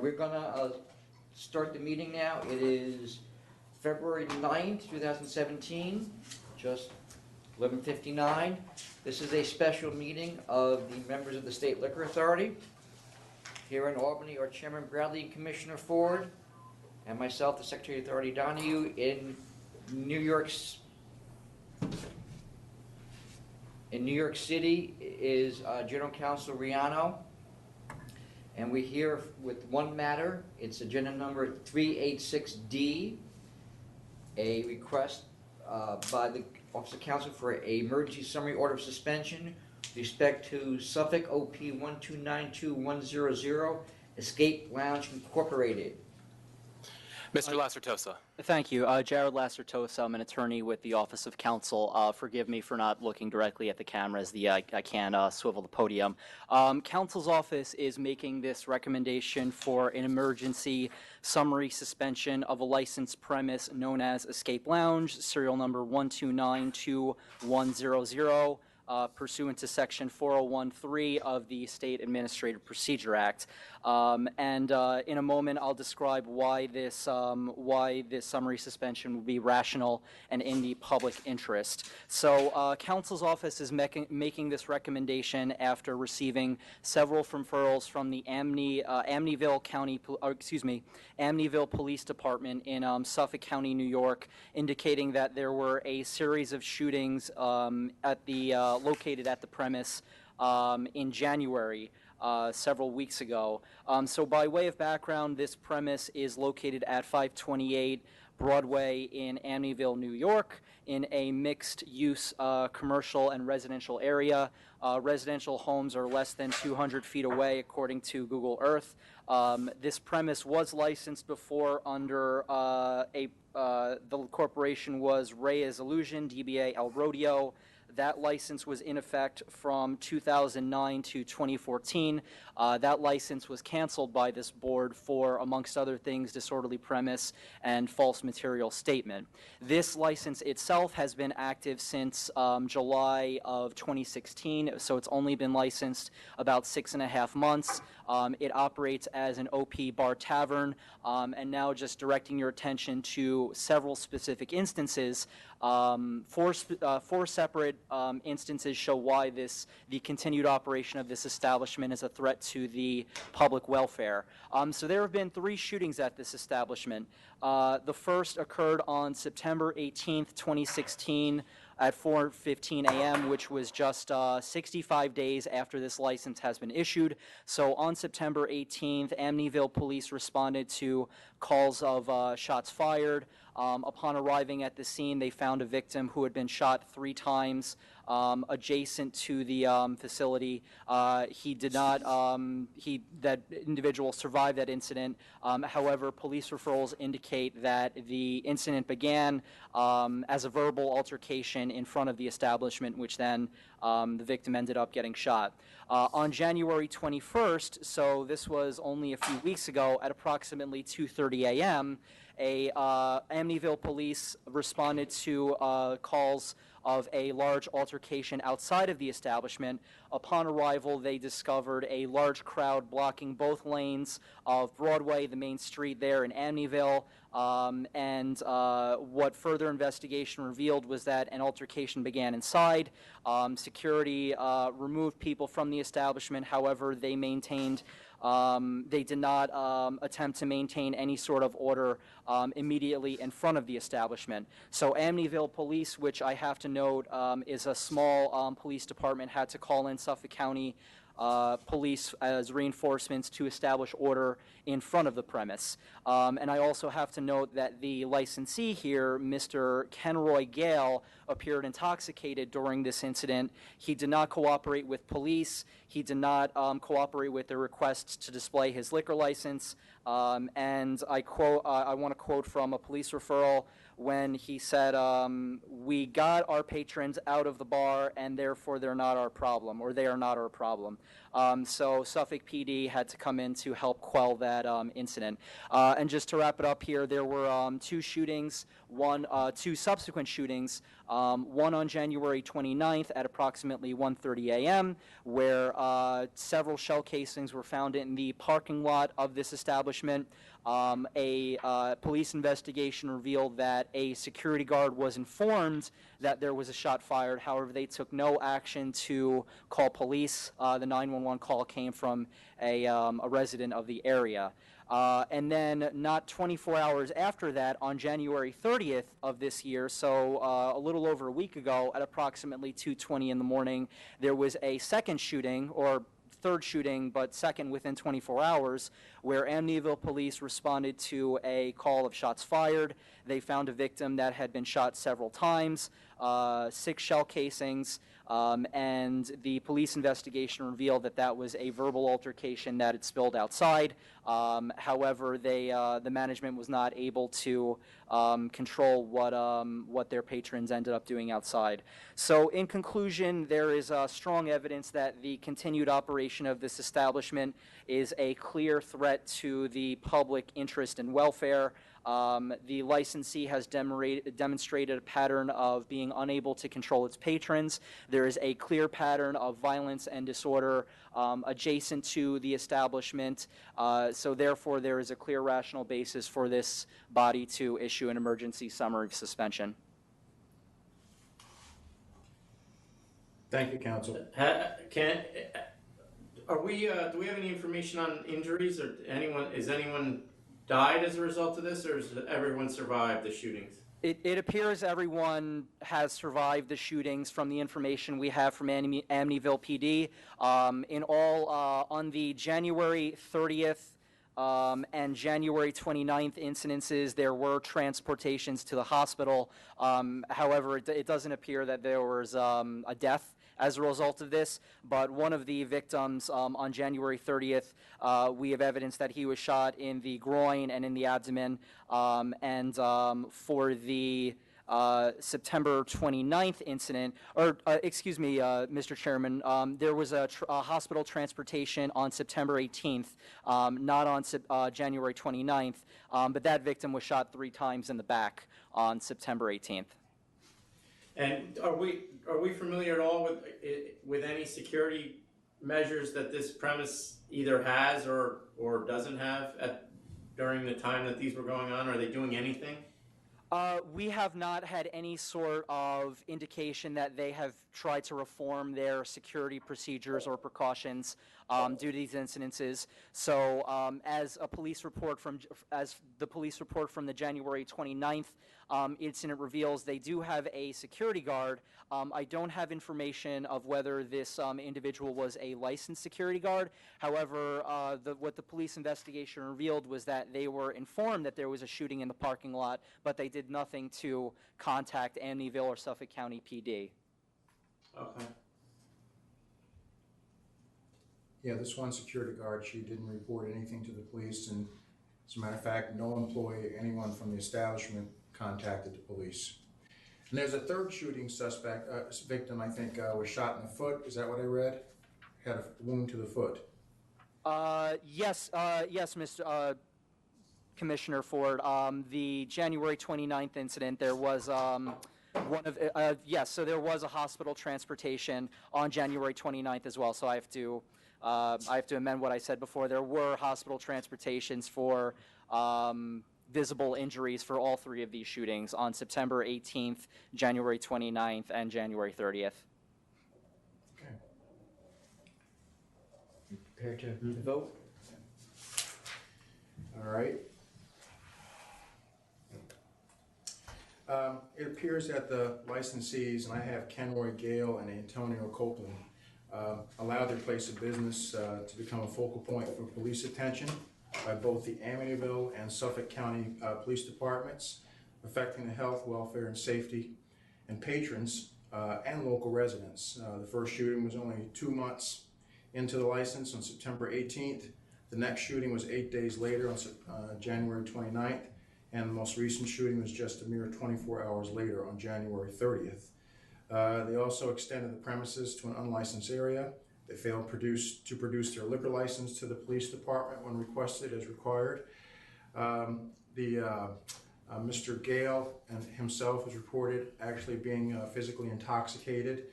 We're gonna start the meeting now. It is February 9th, 2017, just 11:59. This is a special meeting of the members of the State Liquor Authority. Here in Albany are Chairman Bradley and Commissioner Ford, and myself, the Secretary of the Authority Donahue. New York in New York City is General Counsel Riano. And we're here with one matter. It's agenda number 386D, a request by the Office of Counsel for an emergency summary order of suspension with respect to Suffolk OP 1292100, Escape Lounge Incorporated. Mr. Lacertosa. Thank you. Jared Lacertosa. I'm an attorney with the Office of Counsel. Forgive me for not looking directly at the cameras. I can't swivel the podium. Counsel's office is making this recommendation for an emergency summary suspension of a licensed premise known as Escape Lounge, serial number 1292100. Pursuant to Section 4013 of the State Administrative Procedure Act. In a moment, I'll describe why this summary suspension will be rational and in the public interest. So, Counsel's office is making this recommendation after receiving several referrals from the Amityville Police Department in Suffolk County, New York, indicating that there were a series of shootings located at the premise in January, several weeks ago. So by way of background, this premise is located at 528 Broadway in Amityville, New York, in a mixed-use commercial and residential area. Residential homes are less than 200 feet away, according to Google Earth. This premise was licensed before under the corporation was Reyes Illusion, DBA El Rodeo. That license was in effect from 2009 to 2014. That license was canceled by this board for, amongst other things, disorderly premise and false material statement. This license itself has been active since July of 2016, so it's only been licensed about 6.5 months. It operates as an OP bar tavern, and now just directing your attention to several specific instances. Four separate instances show why the continued operation of this establishment is a threat to the public welfare. So there have been 3 shootings at this establishment. The first occurred on September 18th, 2016 at 4:15 a.m., which was just 65 days after this license has been issued. So on September 18th, Amityville police responded to calls of shots fired. Upon arriving at the scene, they found a victim who had been shot 3 times adjacent to the facility. That individual survived that incident. However, police referrals indicate that the incident began as a verbal altercation in front of the establishment, which then the victim ended up getting shot. On January 21st, so this was only a few weeks ago, at approximately 2:30 a.m., Amityville police responded to calls of a large altercation outside of the establishment. Upon arrival, they discovered a large crowd blocking both lanes of Broadway, the main street there in Amityville. What further investigation revealed was that an altercation began inside. Security removed people from the establishment. However, they did not attempt to maintain any sort of order immediately in front of the establishment. So Amityville Police, which I have to note is a small police department, had to call in Suffolk County police as reinforcements to establish order in front of the premise. And I also have to note that the licensee here, Mr. Kenroy Gale, appeared intoxicated during this incident. He did not cooperate with police. He did not cooperate with the request to display his liquor license. And I want to quote from a police referral when he said, "We got our patrons out of the bar, and therefore they're not our problem, or they are not our problem." So Suffolk PD had to come in to help quell that incident. And just to wrap it up here, there were two shootings, two subsequent shootings, one on January 29th at approximately 1:30 a.m., where several shell casings were found in the parking lot of this establishment. A police investigation revealed that a security guard was informed that there was a shot fired. However, they took no action to call police. The 911 call came from a resident of the area. And then not 24 hours after that, on January 30th of this year, so a little over a week ago, at approximately 2:20 in the morning, there was a second shooting, or third shooting, but second within 24 hours, where Amityville police responded to a call of shots fired. They found a victim that had been shot several times, 6 shell casings, and the police investigation revealed that that was a verbal altercation that had spilled outside. However, the management was not able to control what their patrons ended up doing outside. So in conclusion, there is strong evidence that the continued operation of this establishment is a clear threat to the public interest and welfare. The licensee has demonstrated a pattern of being unable to control its patrons. There is a clear pattern of violence and disorder adjacent to the establishment. So therefore, there is a clear rational basis for this body to issue an emergency summary of suspension. Thank you, counsel. Do we have any information on injuries, or is anyone died as a result of this, or has everyone survived the shootings? It appears everyone has survived the shootings from the information we have from Amityville PD. In all, on the January 30th and January 29th incidences, there were transportations to the hospital. However, it doesn't appear that there was a death as a result of this, but one of the victims on January 30th, we have evidence that he was shot in the groin and in the abdomen, and for the September 29th incident, or excuse me, Mr. Chairman, there was a hospital transportation on September 18th, not on January 29th, but that victim was shot 3 times in the back on September 18th. And are we familiar at all with any security measures that this premise either has or doesn't have during the time that these were going on? Are they doing anything? We have not had any sort of indication that they have tried to reform their security procedures or precautions due to these incidences. So, as the police report from the January 29th incident reveals, they do have a security guard. I don't have information of whether this individual was a licensed security guard. However, what the police investigation revealed was that they were informed that there was a shooting in the parking lot, but they did nothing to contact Amityville or Suffolk County PD. Okay. Yeah, this one security guard, she didn't report anything to the police, and as a matter of fact, no employee, anyone from the establishment contacted the police. And there's a third shooting suspect, victim, I think, was shot in the foot. Is that what I read? Had a wound to the foot. Yes, Mr. Commissioner Ford. The January 29th incident, there was yes, so there was a hospital transportation on January 29th as well. So I have to amend what I said before. There were hospital transportations for visible injuries for all 3 of these shootings on September 18th, January 29th, and January 30th. Okay. Prepared to vote? All right. It appears that the licensees, and I have Kenroy Gale and Antonio Copeland, allowed their place of business to become a focal point for police attention by both the Amityville and Suffolk County police departments, affecting the health, welfare, and safety and patrons and local residents. The first shooting was only 2 months into the license on September 18th. The next shooting was 8 days later on January 29th, and the most recent shooting was just a mere 24 hours later on January 30th. They also extended the premises to an unlicensed area They failed to produce their liquor license to the police department when requested as required. Mr. Gale and himself was reported actually being physically intoxicated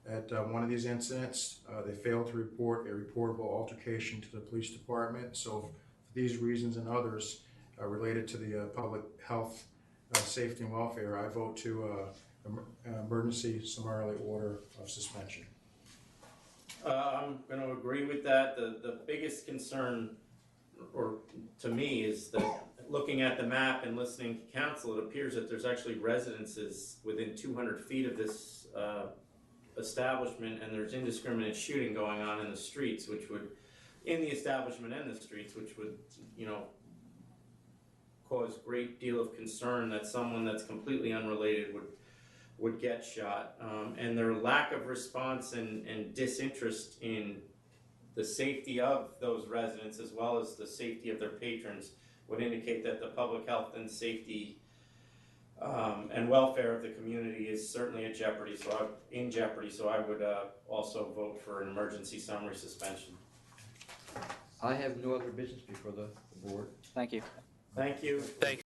at one of these incidents. They failed to report a reportable altercation to the police department. So for these reasons and others related to the public health, safety and welfare, I vote to emergency summarily order of suspension. I'm going to agree with that. The biggest concern, or to me, is that looking at the map and listening to council, it appears that there's actually residences within 200 feet of this establishment, and there's indiscriminate shooting going on in the streets, which would, in the establishment and the streets, which would, cause great deal of concern that someone that's completely unrelated would get shot. And their lack of response and disinterest in the safety of those residents as well as the safety of their patrons would indicate that the public health and safety and welfare of the community is certainly in jeopardy. So I would also vote for an emergency summary suspension. I have no other business before the board. Thank you. Thank you. Thank